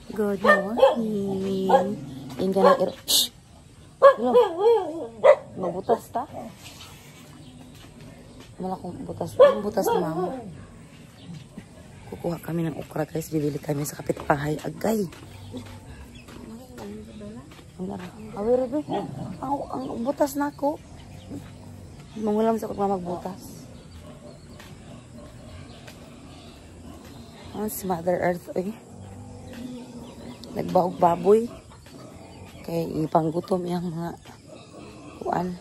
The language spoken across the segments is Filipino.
Good morning. Yung ganang shhh! Hello. Mabutas ta? Malakong butas. Ang butas ni mama. Kukuha kami ng okra guys. Bibili kami sa kapitbahay. Agay. Awir ito. Ang butas na ako. Mangulam sa magbutas. Si Mother Earth eh. Nagbaog baboy. Kaya ipanggutom yung mga kuan.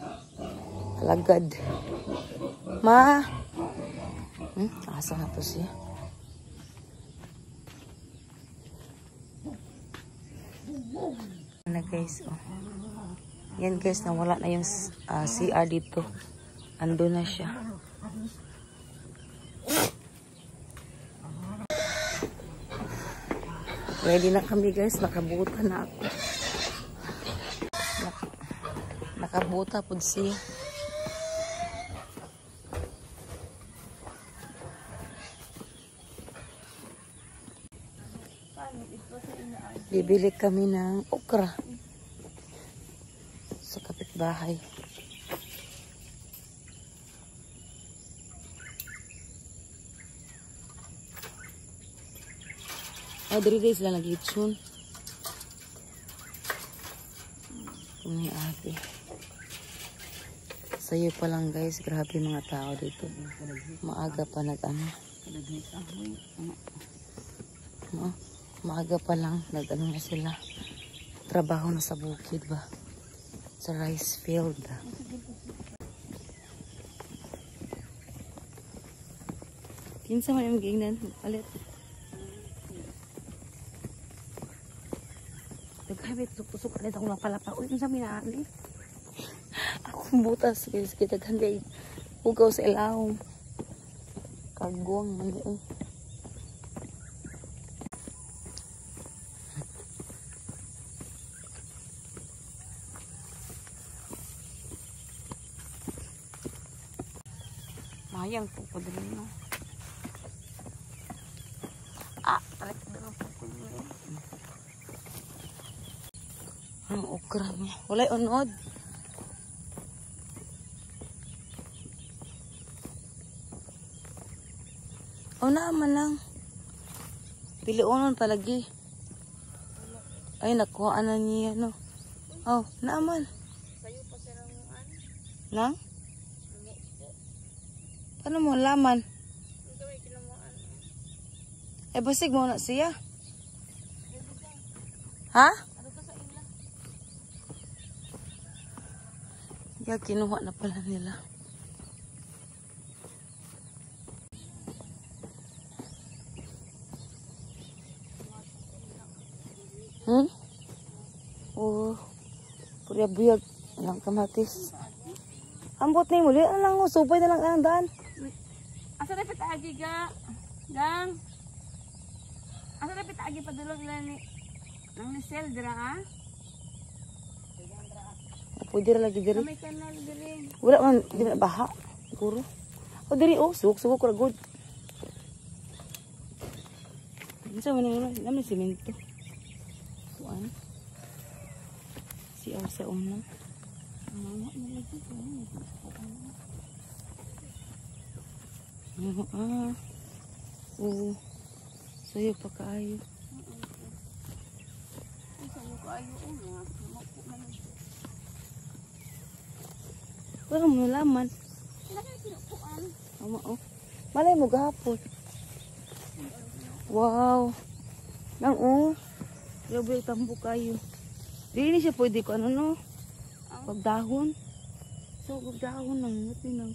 Alagad. Ma! Asa na to siya? Ano guys, oh. Yan guys, nawala na yung CR dito. Ando na siya. Ready na kami guys, nakabuta na ako. Nakabuta po siya. Bibili kami ng okra sa kapitbahay. Dari guys lang nag-itsun. Ini ate. Sayo pa lang guys, grabe mga tao dito. Maaga pa nag-ano. Maaga pa lang nag-ano na sila. Trabaho na sa bukid ba? Sa rice field. Kinsa man yung gingnan? Palit. Nagkabit, tusok na akong napalapa. Uy, ang sabi na ani. Akong butas. Kita ganda ugaw sa ilawong. Kagwang mani eh. Mayang po ko din no. Tarik dulu po ko din. Ang okra niya. Walay unod. O naman lang. Pilionon palagi. Ay, nakuha na niya, no? Oh, naman. Sayo pa siya ng Nang? Paano mo laman? Eh, basig mo na siya. Ha? Yeah, kinuha na pala nila. Oh, purya-buyag lang kamatis. Ambot na yung muli. Alang mo, subay na lang ang daan. Asa dapat agi ga? Gang? Asa dapat agi padulog nila ni nang nisel dira ha? Pwede ra lagi diri. May kanal diri. Wala man, di na baha. Siguro. O diri, oh, suwok-suwok ra good. Isa man na naman simento. Kuan. Si sa una. Oh. Sayo pa kaayo. Sayo kaayo una. Wala mo laman. Oh. Malay mo gahapon. Wow. Nang grabe tambo kayo. Di ni siya pwede ko ano no. Pagdahon. So pagdahon nang ngati nang.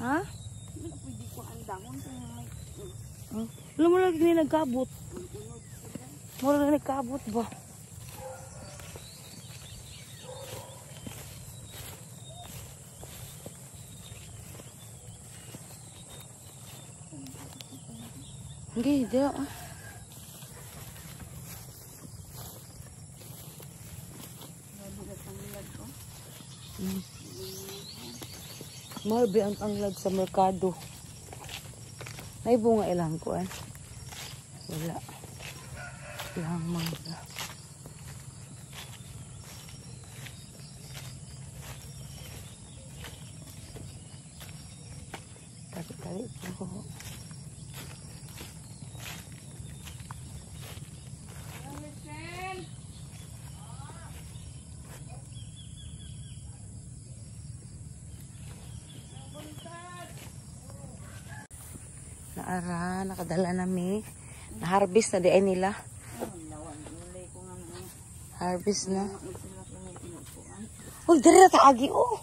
Ha? Hindi pwede ko ang dahon kung may. Alam mo lagi ni nagkabot. Mo lagi nagkabot ba? Okay, dia. Marbe ang tanglad sa merkado. May bunga ilang ko Wala. Lang mangga. Tarik-tarik po. Naara, nakadala nami. Na-harvest na di ay nila. Harvest na. Uy, dari na kaagi, oh.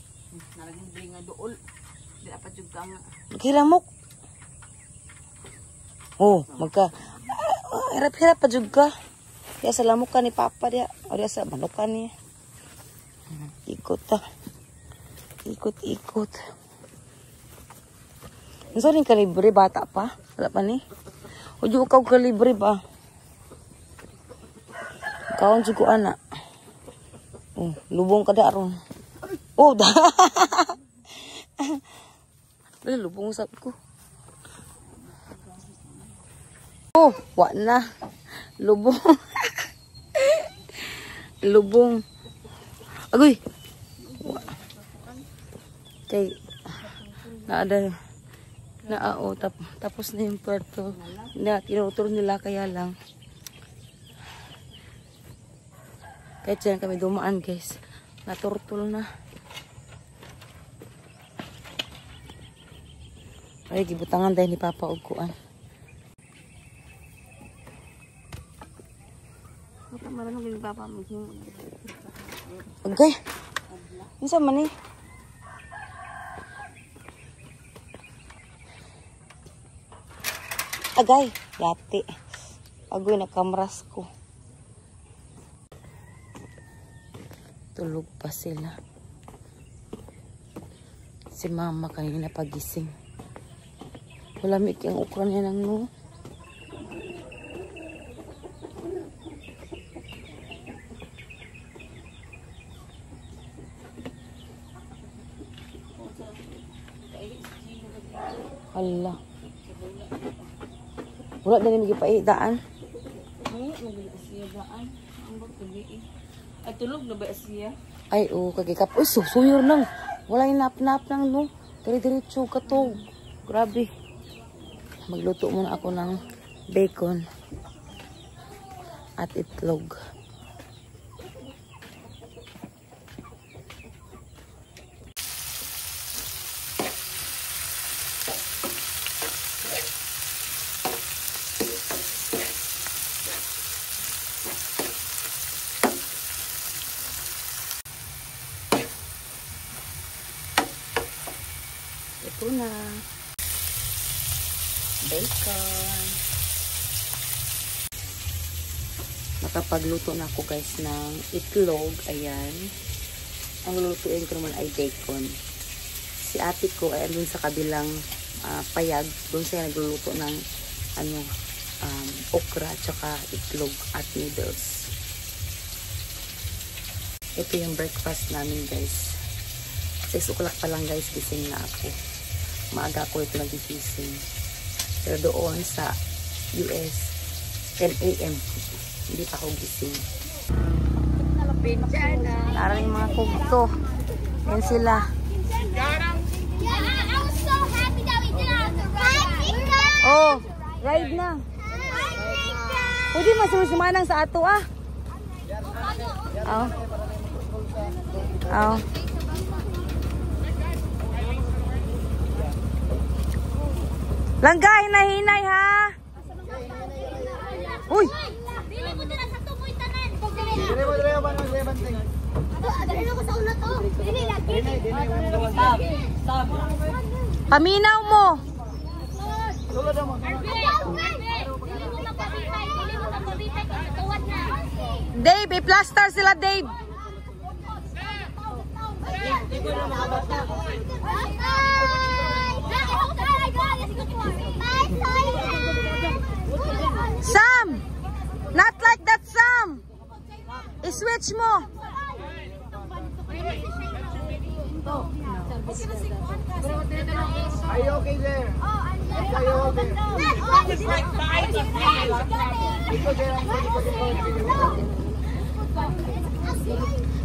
Nalaging bili nga dool. Di dapat juga nga. Magkilamok. Oh, hirap-hirap pa juga. Kaya sa lamok ka ni Papa dia. O dia sa manok ka niya. Ikot ta. Ikot. Nasa rin kalibre, bata pa. Wala pa ni. O juga ka kalibre ba? Kaon juga anak. Oh, lubong ka da ron. Oh, dah. Lubong usap ko. Oh, wak na. Lubong. Lubong. Agoy. Kay tapos na yung puerto. Tinuturo nila kaya lang. Kahit dyan kami dumaan, guys. Naturtol na. Ay, gibutangan dahil ni Papa Ugkuan. Marunong din Papa mo. Okay. Isa man eh. Agay, yati. Agoy, nakamras ko. Tulog pa sila. Si Mama kanina pagising. Malamig yung ukran niya ng no. Hala. Wala na nimi gipaidaan. Ay, tulog na ba siya? Ay, kagikap. Uy, susuyor nang. Wala yung nap-nap nang, no. Dire-diretso ka to. Grabe. Magluto muna ako ng bacon at itlog. Ito na. Bacon. Nakapagluto na ako guys ng itlog. Ayan. Ang lulutuin ko naman ay bacon. Si ate ko ay andun sa kabilang payag. Doon siya nagluluto ng okra tsaka itlog at noodles. Ito yung breakfast namin guys. 6 o'clock pa lang guys, gising na ako. Maaga ako ito nagigising. Pero doon sa US, 10 AM. Hindi pa ako gising. Parang yung mga kugto. Yan sila. Oh, ride na. Pwede masusumanang sa ato ah. Oh. Langgay na hinay ha. Uy. Dili mo dira sa tuboy tanan. Dili mo dira ba nang lebanting. Dili ko sa una to. Dili lagi. Stop. Paminaw mo. Sulod mo. Dili mo mapabitay. Dili mo mapabitay kasi tuwad na. Dave, i-plaster sila Dave. Dili mo makabata. Sam! Not like that, Sam! I-switch mo. Are you okay there? Are you okay?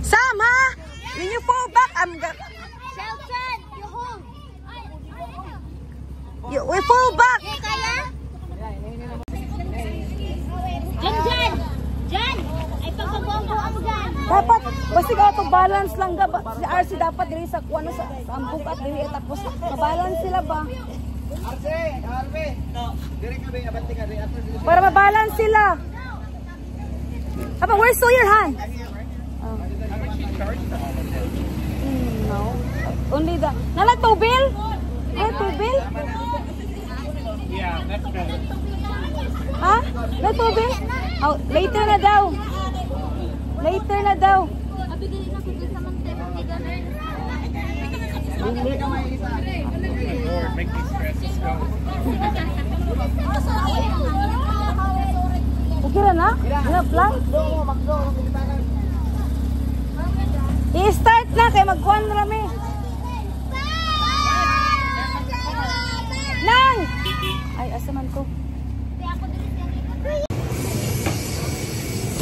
Sam, ha? When you fall back, Shelton, you hold. we fall back. Kaya? Jan! Jan! Ay pagpagwampo ako dyan. Dapat, basta ka balance lang ga. Si RC dapat diri sa kuano sa ambok at diri tapos mabalance sila ba? Arbe. Dire ka ba abante ka dire ato. Para mabalance sila. Aba, where's your hand? No. Only the... Nala tubil? Tubil? Yeah, that's better. Ha? Na tubil? Oh, later na daw. Later na daw. Lord, make these stresses go. Kira na? Hanap lang? I-start na kay magkuhan rami. Nang! Ay, asaman ko.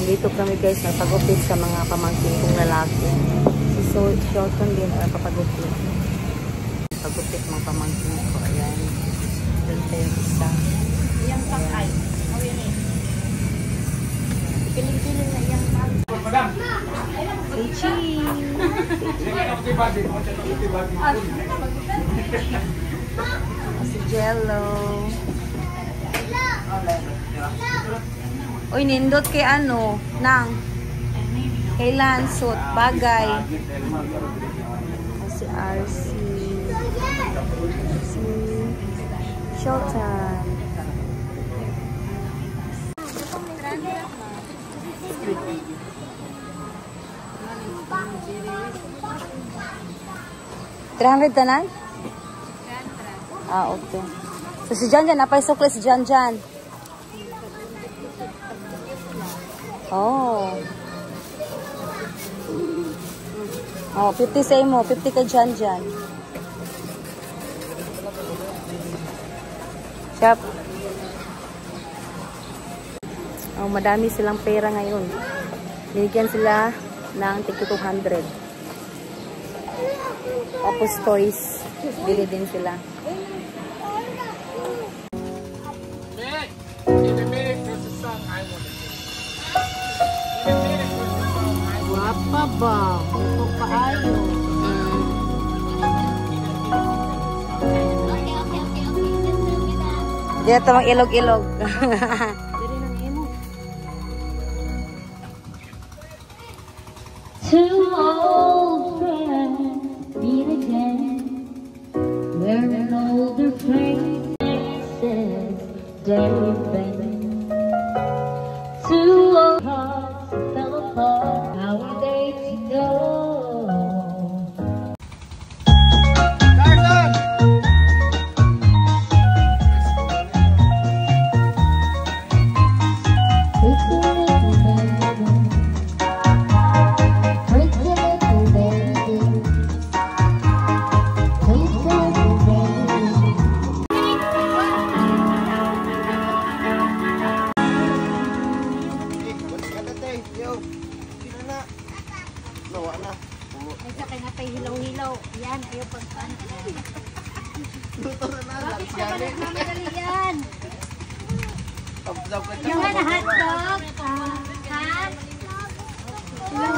Dito kami guys, nagpagupit sa mga pamangkin kong lalaki. Si Shelton din ay papagupit. Pagupit mga pamangkin ko. Ayan. Doon tayo isa. Iyang sakay. Piling-piling na iyang sakay. Richi! Si Jello. Uy, nindot kay ano, nang kay Lansot, bagay. Si RC. Si Shelton. $300 tanan? Ah, okay. So si Janjan, napay sukli si Janjan. Oh. Oh, 50 sa imo, 50 kay Janjan. Shop. Oh, madami silang pera ngayon. Binigyan sila ng tig-200. Tapos toys, bili din sila. Guwapa ba? Ito paayo. Dito mang ilog-ilog. Two old friends meet again, where an older friend says, "Dave, baby." Two old hearts fell apart. How are they to go? Ay, sa kanya pa hilaw-hilaw. Yan, ayaw pagkaan. Luto na na. Bakit ka ba nagmamadali yan? Dapat Yung ano, hotdog. Ha?